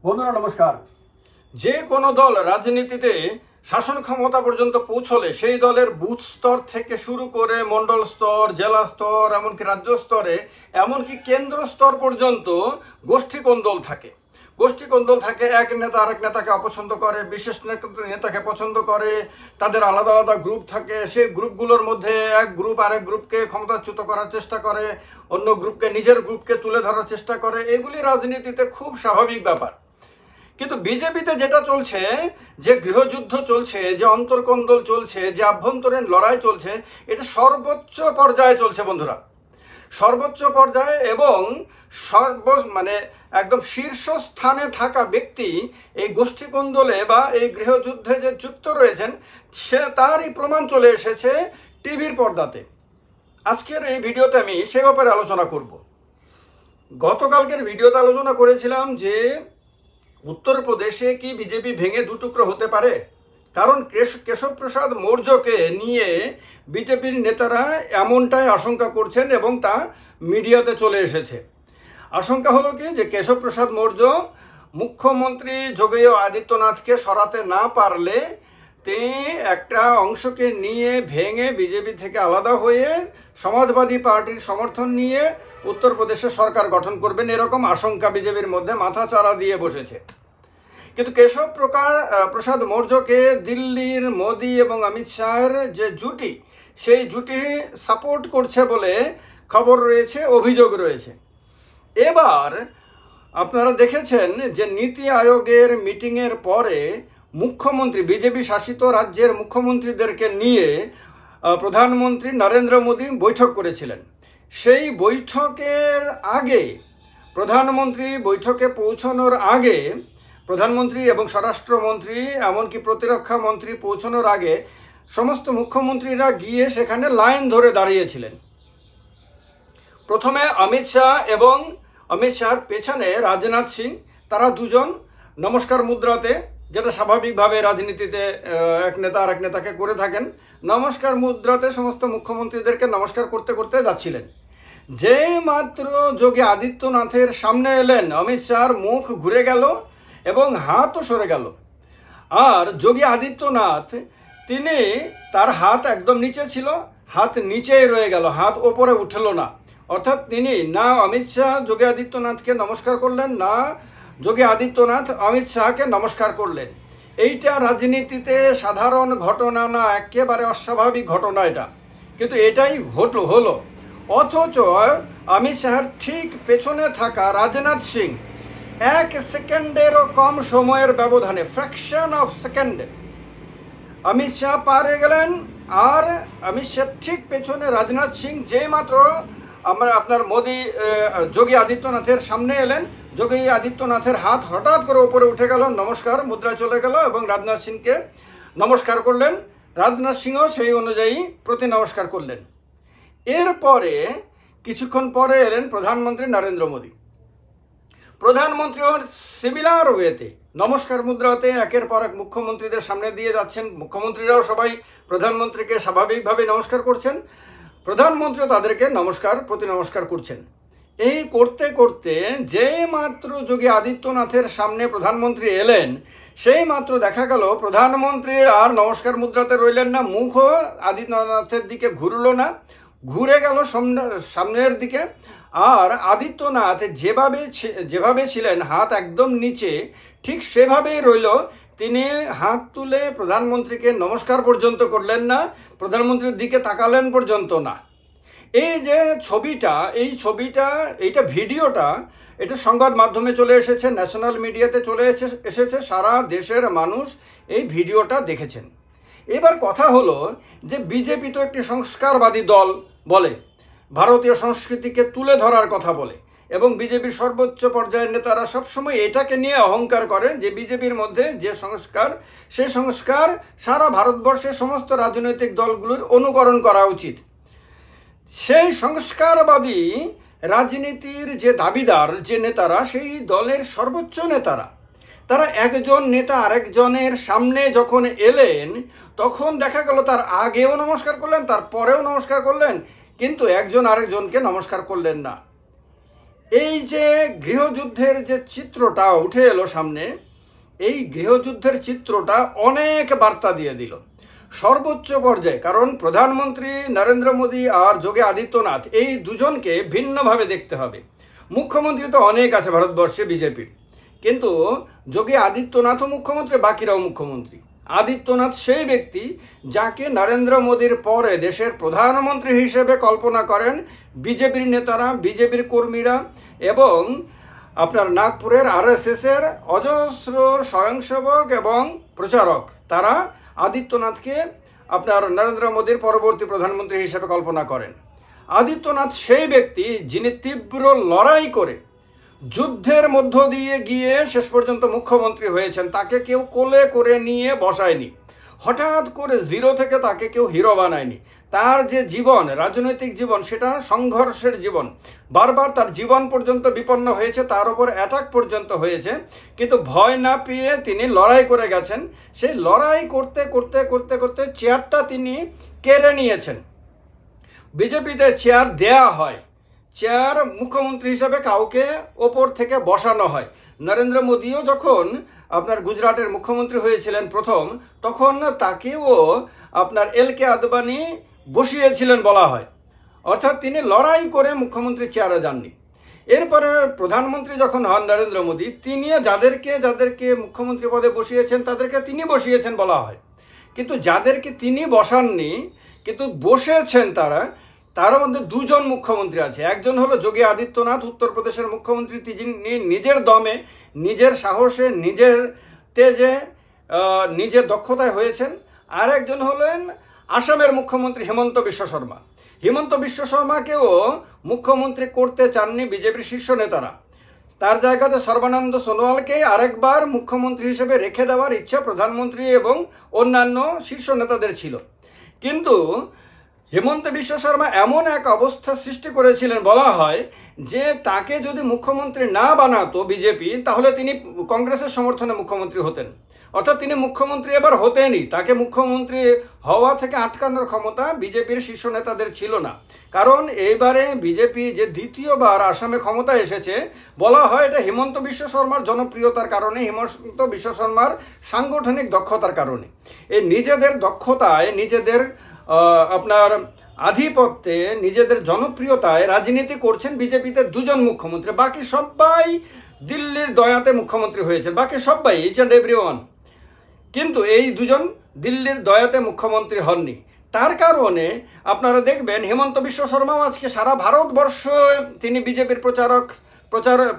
বন্ধুরা নমস্কার। যে কোনো দল রাজনীতিতে শাসন ক্ষমতা পর্যন্ত পৌঁছলে সেই দলের বুথ স্তর থেকে শুরু করে মণ্ডল স্তর, জেলা স্তর, এমনকি রাজ্য স্তরে, এমনকি কেন্দ্র স্তর পর্যন্ত গোষ্ঠী কোন্দল থাকে। গোষ্ঠী কোন্দল থাকে। এক নেতা আরেক নেতাকে অপছন্দ করে, বিশেষ নেতাকে পছন্দ করে, তাদের আলাদা আলাদা গ্রুপ থাকে। সেই গ্রুপগুলোর মধ্যে এক গ্রুপ আরেক গ্রুপকে ক্ষমতাচ্যুত করার চেষ্টা করে, অন্য গ্রুপকে নিজের গ্রুপকে তুলে ধরার চেষ্টা করে। এগুলি রাজনীতিতে খুব স্বাভাবিক ব্যাপার। কিন্তু বিজেপিতে যেটা চলছে, যে গৃহযুদ্ধ চলছে, যে অন্তর্কন্দল চলছে, যে আভ্যন্তরীণ লড়াই চলছে, এটা সর্বোচ্চ পর্যায়ে চলছে বন্ধুরা, সর্বোচ্চ পর্যায়ে। এবং একদম শীর্ষস্থানে থাকা ব্যক্তি এই গোষ্ঠীকন্দলে বা এই গৃহযুদ্ধে যে যুক্ত রয়েছেন, তারই প্রমাণ চলে এসেছে টিভির পর্দাতে। আজকের এই ভিডিওতে আমি সে ব্যাপারে আলোচনা করব। গতকালকের ভিডিওতে আলোচনা করেছিলাম যে উত্তরপ্রদেশে কি বিজেপি ভেঙে দুটুকরো হতে পারে, কারণ কেশব প্রসাদ মৌর্যকে নিয়ে বিজেপির নেতারা এমনটাই আশঙ্কা করছেন এবং তা মিডিয়াতে চলে এসেছে। আশঙ্কা হলো কি, যে কেশব প্রসাদ মৌর্য মুখ্যমন্ত্রী যোগী আদিত্যনাথকে সরাতে না পারলে তিনি একটা অংশকে নিয়ে ভেঙে বিজেপি থেকে আলাদা হয়ে সমাজবাদী পার্টির সমর্থন নিয়ে উত্তরপ্রদেশে সরকার গঠন করবেন, এরকম আশঙ্কা বিজেপির মধ্যে মাথা চাড়া দিয়ে বসেছে। কিন্তু কেশব প্রসাদ মৌর্যকে দিল্লির মোদি এবং অমিত শাহের যে জুটি, সেই জুটি সাপোর্ট করছে বলে খবর রয়েছে, অভিযোগ রয়েছে। এবার আপনারা দেখেছেন যে নীতি আয়োগের মিটিংয়ের পরে মুখ্যমন্ত্রী, বিজেপি শাসিত রাজ্যের মুখ্যমন্ত্রীদেরকে নিয়ে প্রধানমন্ত্রী নরেন্দ্র মোদী বৈঠক করেছিলেন। সেই বৈঠকের আগে প্রধানমন্ত্রী বৈঠকে পৌঁছানোর আগে, প্রধানমন্ত্রী এবং স্বরাষ্ট্রমন্ত্রী এমনকি প্রতিরক্ষা মন্ত্রী পৌঁছানোর আগে সমস্ত মুখ্যমন্ত্রীরা গিয়ে সেখানে লাইন ধরে দাঁড়িয়েছিলেন। প্রথমে অমিত শাহ এবং অমিত শাহর পেছনে রাজনাথ সিং, তারা দুজন নমস্কার মুদ্রাতে, যেটা স্বাভাবিকভাবে রাজনীতিতে এক নেতা আরেক নেতাকে করে থাকেন, নমস্কার মুদ্রাতে সমস্ত মুখ্যমন্ত্রীদেরকে নমস্কার করতে করতে যাচ্ছিলেন। যে মাত্র যোগী আদিত্যনাথের সামনে এলেন, অমিত শাহর মুখ ঘুরে গেল এবং হাতও সরে গেল। আর যোগী আদিত্যনাথ, তিনি, তার হাত একদম নিচে ছিল, হাত নিচেই রয়ে গেল, হাত ওপরে উঠল না। অর্থাৎ তিনি না অমিত শাহ যোগী আদিত্যনাথকে নমস্কার করলেন, না যোগী আদিত্যনাথ অমিত শাহকে নমস্কার করলেন। এইটা রাজনীতিতে সাধারণ ঘটনা না, একেবারে অস্বাভাবিক ঘটনা এটা, কিন্তু এটাই হলো। অথচ অমিত শাহের ঠিক পেছনে থাকা রাজনাথ সিং 1 সেকেন্ডেরও কম সময়ের ব্যবধানে, ফ্র্যাকশন অফ সেকেন্ডে অমিত শাহ পার হয়ে গেলেন। আর অমিত শাহ ঠিক পেছনে রাজনাথ সিং যে মাত্র আপনার মোদী যোগী আদিত্যনাথের সামনে এলেন, যোগী আদিত্যনাথের হাত হঠাৎ করে উপরে উঠে গেল, নমস্কার মুদ্রা চলে গেল এবং রাজনাথ সিংকে নমস্কার করলেন। রাজনাথ সিংও সেই অনুযায়ী প্রতি নমস্কার করলেন। এরপরে কিছুক্ষণ পরে এলেন প্রধানমন্ত্রী নরেন্দ্র মোদী। প্রধানমন্ত্রীও সিমিলার ওয়েতে নমস্কার মুদ্রাতে একের পর এক মুখ্যমন্ত্রীদের সামনে দিয়ে যাচ্ছেন। মুখ্যমন্ত্রীরাও সবাই প্রধানমন্ত্রীকে স্বাভাবিকভাবে নমস্কার করছেন, প্রধানমন্ত্রীও তাদেরকে প্রতি নমস্কার করছেন। এই করতে করতে যে মাত্র যোগী আদিত্যনাথের সামনে প্রধানমন্ত্রী এলেন, সেই মাত্র দেখা গেল প্রধানমন্ত্রী আর নমস্কার মুদ্রাতে রইলেন না, মুখও আদিত্যনাথের দিকে ঘুরলো না, ঘুরে গেল সামনের দিকে। আর আদিত্যনাথ যেভাবে ছিলেন, হাত একদম নিচে, ঠিক সেভাবেই রইল। তিনি হাত তুলে প্রধানমন্ত্রীকে নমস্কার পর্যন্ত করলেন না, প্রধানমন্ত্রীর দিকে তাকালেন পর্যন্ত না। এই যে ছবিটা, এইটা ভিডিওটা, এটা সংবাদ মাধ্যমে চলে এসেছে, ন্যাশনাল মিডিয়াতে চলে এসেছে, সারা দেশের মানুষ এই ভিডিওটা দেখেছেন। এবার কথা হলো যে বিজেপি তো একটি সংস্কারবাদী দল বলে, ভারতীয় সংস্কৃতিকে তুলে ধরার কথা বলে, এবং বিজেপির সর্বোচ্চ পর্যায়ের নেতারা সবসময় এটাকে নিয়ে অহংকার করেন যে বিজেপির মধ্যে যে সংস্কার, সেই সংস্কার সারা ভারতবর্ষের সমস্ত রাজনৈতিক দলগুলোর অনুকরণ করা উচিত। সেই সংস্কারবাদী রাজনীতির যে দাবিদার যে নেতারা, সেই দলের সর্বোচ্চ নেতারা, তারা একজন নেতা আরেকজনের সামনে যখন এলেন, তখন দেখা গেল তার আগেও নমস্কার করলেন, তার পরেও নমস্কার করলেন, কিন্তু একজন আরেকজনকে নমস্কার করলেন না। এই যে গৃহযুদ্ধের যে চিত্রটা উঠে এলো সামনে, এই গৃহযুদ্ধের চিত্রটা অনেক বার্তা দিয়ে দিল সর্বোচ্চ পর্যায়ে। কারণ প্রধানমন্ত্রী নরেন্দ্র মোদী আর যোগী আদিত্যনাথ এই দুজনকে ভিন্নভাবে দেখতে হবে। মুখ্যমন্ত্রী তো অনেক আছে ভারতবর্ষে বিজেপির, কিন্তু যোগী আদিত্যনাথও মুখ্যমন্ত্রী, বাকিরাও মুখ্যমন্ত্রী। আদিত্যনাথ সেই ব্যক্তি যাকে নরেন্দ্র মোদীর পরে দেশের প্রধানমন্ত্রী হিসেবে কল্পনা করেন বিজেপির নেতারা, বিজেপির কর্মীরা এবং আপনার নাগপুরের আরএসএসের অজস্র স্বয়ংসেবক এবং প্রচারক। তারা আদিত্যনাথকে আপনার নরেন্দ্র মোদীর পরবর্তী প্রধানমন্ত্রী হিসেবে কল্পনা করেন। আদিত্যনাথ সেই ব্যক্তি যিনি তীব্র লড়াই করে যুদ্ধের মধ্য দিয়ে গিয়ে শেষ পর্যন্ত মুখ্যমন্ত্রী হয়েছেন। তাকে কেউ কোলে করে নিয়ে বসায়নি, হঠাৎ করে জিরো থেকে তাকে কেউ হিরো বানায়নি। তার যে জীবন, রাজনৈতিক জীবন, সেটা সংঘর্ষের জীবন। বারবার তার জীবন পর্যন্ত বিপন্ন হয়েছে, তার উপর অ্যাটাক পর্যন্ত হয়েছে, কিন্তু ভয় না পেয়ে তিনি লড়াই করে গেছেন। সেই লড়াই করতে করতে করতে করতে চেয়ারটা তিনি কেড়ে নিয়েছেন। বিজেপিতে চেয়ার দেয়া হয়, চেয়ার মুখ্যমন্ত্রী হিসাবে কাউকে ওপর থেকে বসানো হয়। নরেন্দ্র মোদীও যখন আপনার গুজরাটের মুখ্যমন্ত্রী হয়েছিলেন প্রথম, তখন তাকেও আপনার এলকে আদবানি বসিয়েছিলেন বলা হয়। অর্থাৎ তিনি লড়াই করে মুখ্যমন্ত্রী চেয়ারে যাননি। এরপরে প্রধানমন্ত্রী যখন হন নরেন্দ্র মোদী, তিনিও যাদেরকে মুখ্যমন্ত্রী পদে বসিয়েছেন তাদেরকে তিনি বসিয়েছেন বলা হয়। কিন্তু যাদেরকে তিনি বসাননি কিন্তু বসেছেন তার মধ্যে দুজন মুখ্যমন্ত্রী আছে। একজন হলো যোগী আদিত্যনাথ, উত্তরপ্রদেশের মুখ্যমন্ত্রী, তিনি নিজের দমে, নিজের সাহসে, নিজের তেজে, নিজের দক্ষতায় হয়েছেন। আর একজন হলেন আসামের মুখ্যমন্ত্রী হিমন্ত বিশ্ব শর্মা। হিমন্ত বিশ্ব শর্মাকেও মুখ্যমন্ত্রী করতে চাননি বিজেপির শীর্ষ নেতারা। তার জায়গাতে সর্বানন্দ সোনোয়ালকেই আরেকবার মুখ্যমন্ত্রী হিসেবে রেখে দেওয়ার ইচ্ছা প্রধানমন্ত্রী এবং অন্যান্য শীর্ষ নেতাদের ছিল। কিন্তু হিমন্ত বিশ্ব শর্মা এমন এক অবস্থা সৃষ্টি করেছিলেন বলা হয় যে তাকে যদি মুখ্যমন্ত্রী না বানাতো বিজেপি, তাহলে তিনি কংগ্রেসের সমর্থনে মুখ্যমন্ত্রী হতেন। অর্থাৎ তিনি মুখ্যমন্ত্রী এবার হতেনই, তাকে মুখ্যমন্ত্রী হওয়া থেকে আটকানোর ক্ষমতা বিজেপির শীর্ষ নেতাদের ছিল না। কারণ এইবারে বিজেপি যে দ্বিতীয়বার আসামে ক্ষমতা এসেছে, বলা হয় এটা হিমন্ত বিশ্ব শর্মার জনপ্রিয়তার কারণে, হিমন্ত বিশ্ব শর্মার সাংগঠনিক দক্ষতার কারণে। এই নিজেদের দক্ষতায়, নিজেদের আপনার আধিপত্যে, নিজেদের জনপ্রিয়তায় রাজনীতি করছেন বিজেপিতে দুজন মুখ্যমন্ত্রী। বাকি সবাই দিল্লির দয়াতে মুখ্যমন্ত্রী হয়েছেন, বাকি সবাই, ইচ অ্যান্ড এভরিওয়ান। কিন্তু এই দুজন দিল্লির দয়াতে মুখ্যমন্ত্রী হননি। তার কারণে আপনারা দেখবেন হিমন্ত বিশ্ব শর্মাও আজকে সারা ভারতবর্ষ তিনি বিজেপির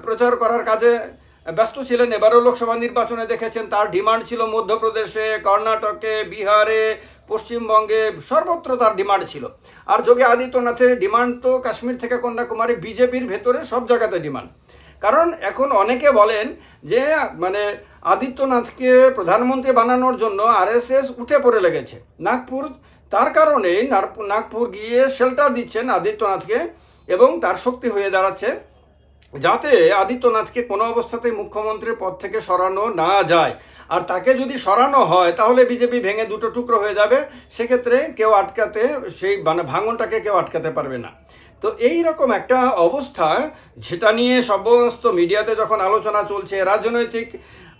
প্রচার করার কাজে ব্যস্ত ছিলেন। এবারও লোকসভা নির্বাচনে দেখেছেন তার ডিমান্ড ছিল মধ্যপ্রদেশে, কর্ণাটকে, বিহারে, পশ্চিমবঙ্গে, সর্বত্র তার ডিমান্ড ছিল। আর যোগী আদিত্যনাথের ডিমান্ড তো কাশ্মীর থেকে কন্যাকুমারী, বিজেপির ভেতরে সব জায়গাতে ডিমান্ড। কারণ এখন অনেকে বলেন যে মানে আদিত্যনাথকে প্রধানমন্ত্রী বানানোর জন্য আরএসএস উঠে পড়ে লেগেছে নাগপুর। তার কারণেই নাগপুর গিয়ে শেল্টার দিচ্ছেন আদিত্যনাথকে এবং তার শক্তি হয়ে দাঁড়াচ্ছে যাতে আদিত্যনাথকে কোনো অবস্থাতেই মুখ্যমন্ত্রীর পদ থেকে সরানো না যায়। আর তাকে যদি সরানো হয় তাহলে বিজেপি ভেঙে দুটো টুকরো হয়ে যাবে, সেক্ষেত্রে কেউ আটকাতে, সেই মানে ভাঙনটাকে কেউ আটকাতে পারবে না। তো এই রকম একটা অবস্থা, যেটা নিয়ে সমস্ত মিডিয়াতে যখন আলোচনা চলছে, রাজনৈতিক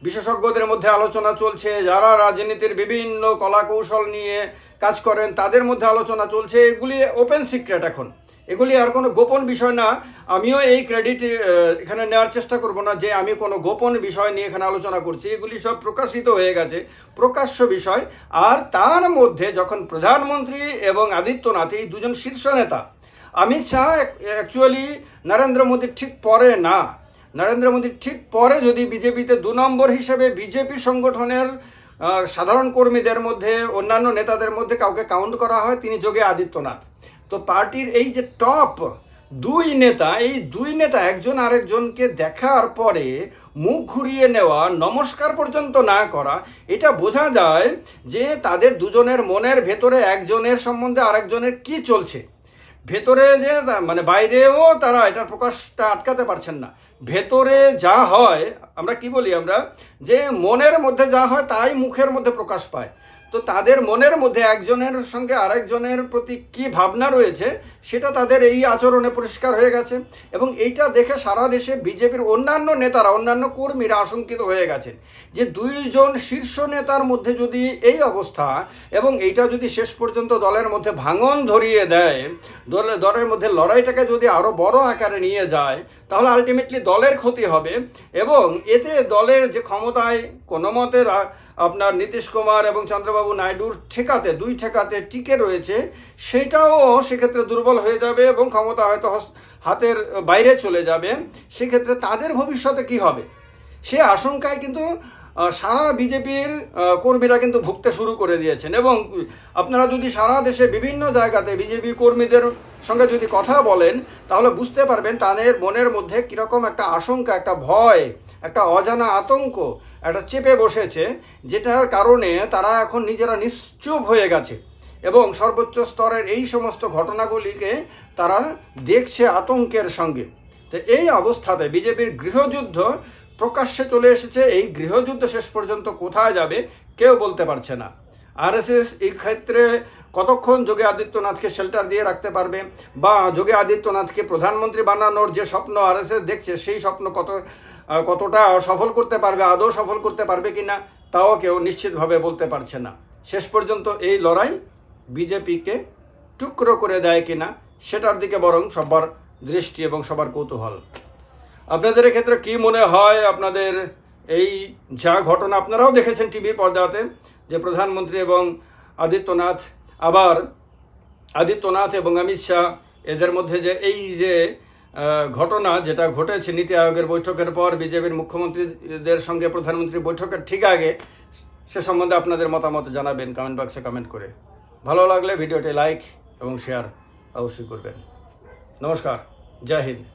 বিশেষজ্ঞদের মধ্যে আলোচনা চলছে, যারা রাজনীতির বিভিন্ন কলাকৌশল নিয়ে কাজ করেন তাদের মধ্যে আলোচনা চলছে, এগুলি ওপেন সিক্রেট। এখন এগুলি আর কোনো গোপন বিষয় না। আমিও এই ক্রেডিট এখানে নেওয়ার চেষ্টা করব না যে আমি কোনো গোপন বিষয় নিয়ে এখানে আলোচনা করছি। এগুলি সব প্রকাশিত হয়ে গেছে, প্রকাশ্য বিষয়। আর তার মধ্যে যখন প্রধানমন্ত্রী এবং আদিত্যনাথ এই দুজন শীর্ষ নেতা, অমিত শাহ অ্যাকচুয়ালি নরেন্দ্র মোদীর ঠিক পরে না, নরেন্দ্র মোদীর ঠিক পরে যদি বিজেপিতে 2 নম্বর হিসেবে বিজেপি সংগঠনের সাধারণ কর্মীদের মধ্যে, অন্যান্য নেতাদের মধ্যে কাউকে কাউন্ট করা হয়, তিনি যোগী আদিত্যনাথ। তো পার্টির এই যে টপ 2 নেতা, এই 2 নেতা একজন আরেকজনকে দেখার পরে মুখ ঘুরিয়ে নেওয়া, নমস্কার পর্যন্ত না করা, এটা বোঝা যায় যে তাদের দুজনের মনের ভেতরে একজনের সম্বন্ধে আরেকজনের কি চলছে। ভেতরে যে মানে বাইরেও তারা এটার প্রকাশটা আটকাতে পারছেন না। ভেতরে যা হয়, আমরা কি বলি, আমরা যে মনের মধ্যে যা হয় তাই মুখের মধ্যে প্রকাশ পায়। তো তাদের মনের মধ্যে একজনের সঙ্গে আরেকজনের প্রতি কি ভাবনা রয়েছে সেটা তাদের এই আচরণে পরিষ্কার হয়ে গেছে। এবং এইটা দেখে সারা দেশে বিজেপির অন্যান্য নেতারা, অন্যান্য কর্মীরা আশঙ্কিত হয়ে গেছেন যে দুইজন শীর্ষ নেতার মধ্যে যদি এই অবস্থা এবং এইটা যদি শেষ পর্যন্ত দলের মধ্যে ভাঙন ধরিয়ে দেয়, দলের মধ্যে লড়াইটাকে যদি আরও বড় আকারে নিয়ে যায়, তাহলে আলটিমেটলি দলের ক্ষতি হবে। এবং এতে দলের যে ক্ষমতায় কোনো মতে আপনার নীতিশ কুমার এবং চন্দ্রবাবু নাইডুর দুই ঠেকাতে টিকে রয়েছে, সেটাও সেক্ষেত্রে দুর্বল হয়ে যাবে এবং ক্ষমতা হয়তো হাতের বাইরে চলে যাবে। সেক্ষেত্রে তাদের ভবিষ্যতে কি হবে সে আশঙ্কায় কিন্তু সারা বিজেপির কর্মীরা কিন্তু ভুগতে শুরু করে দিয়েছেন। এবং আপনারা যদি সারা দেশে বিভিন্ন জায়গাতে বিজেপির কর্মীদের সঙ্গে যদি কথা বলেন, তাহলে বুঝতে পারবেন তাদের মনের মধ্যে কীরকম একটা আশঙ্কা, একটা ভয়, একটা অজানা আতঙ্ক একটা চেপে বসেছে, যেটার কারণে তারা এখন নিজেরা নিশ্চুপ হয়ে গেছে এবং সর্বোচ্চ স্তরের এই সমস্ত ঘটনাগুলিকে তারা দেখছে আতঙ্কের সঙ্গে। তো এই অবস্থাতে বিজেপির গৃহযুদ্ধ প্রকাশ্যে চলে এসেছে। এই গৃহযুদ্ধ শেষ পর্যন্ত কোথায় যাবে কেউ বলতে পারছে না। আরএসএস এই ক্ষেত্রে কতক্ষণ যোগী আদিত্যনাথকে শেল্টার দিয়ে রাখতে পারবে, বা যোগী আদিত্যনাথকে প্রধানমন্ত্রী বানানোর যে স্বপ্ন আরএসএস দেখছে, সেই স্বপ্ন কতটা সফল করতে পারবে, আদৌ সফল করতে পারবে কিনা, তাও কেউ নিশ্চিতভাবে বলতে পারছে না। শেষ পর্যন্ত এই লড়াই বিজেপিকে টুকরো করে দেয় কিনা, সেটার দিকে বরং সবার দৃষ্টি এবং সবার কৌতূহল। আপনাদের ক্ষেত্রে কি মনে হয়? আপনাদের এই যা ঘটনা আপনারাও দেখেছেন টিভির পর্দাতে, যে প্রধানমন্ত্রী এবং আদিত্যনাথ, আবার আদিত্যনাথ এবং অমিত শাহ, এদের মধ্যে যে এই যে ঘটনা যেটা ঘটেছে নীতি আয়োগের বৈঠকের পর বিজেপির মুখ্যমন্ত্রীদের সঙ্গে প্রধানমন্ত্রীর বৈঠকের ঠিক আগে, সে সম্বন্ধে আপনাদের মতামত জানাবেন কমেন্ট বক্সে কমেন্ট করে। ভালো লাগলে ভিডিওটি লাইক এবং শেয়ার অবশ্যই করবেন। নমস্কার, জয় হিন্দ।